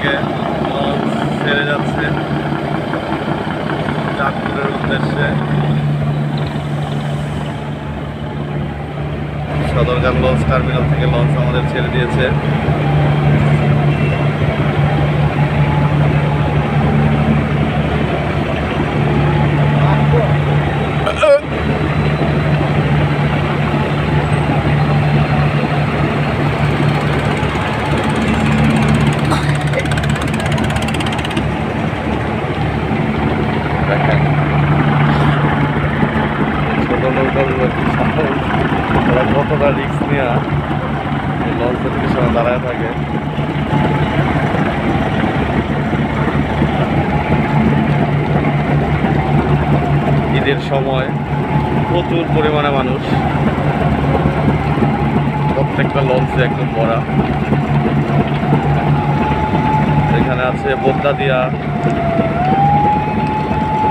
থেকে লঞ্চ ছেড়ে যাচ্ছে চাঁদপুরের উদ্দেশ্যে। সদরঘাট লঞ্চ টার্মিনাল থেকে লঞ্চ আমাদের ছেড়ে দিয়েছে। ছোট নৌকাগুলো ওরা কতটা রিস্ক নিয়ে লঞ্চের পিছনে দাঁড়ায় থাকে। ঈদের সময় প্রচুর পরিমাণে মানুষ, প্রত্যেকটা লঞ্চে একদম ভরা। এখানে আছে বোদ্দাদিয়া,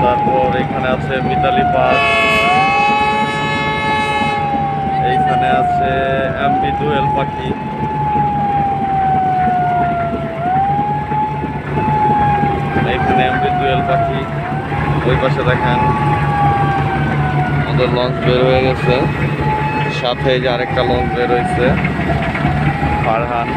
তারপর এখানে আছে মিতালি পাস, এইখানে আছে এমবি দোয়েল পাখি, এইখানে এমবি দোয়েল পাখি। ওই পাশে দেখেন আমাদের লঞ্চ বের হয়ে গেছে, সাথে যে আরেকটা লঞ্চ বের হয়েছে ফারহান।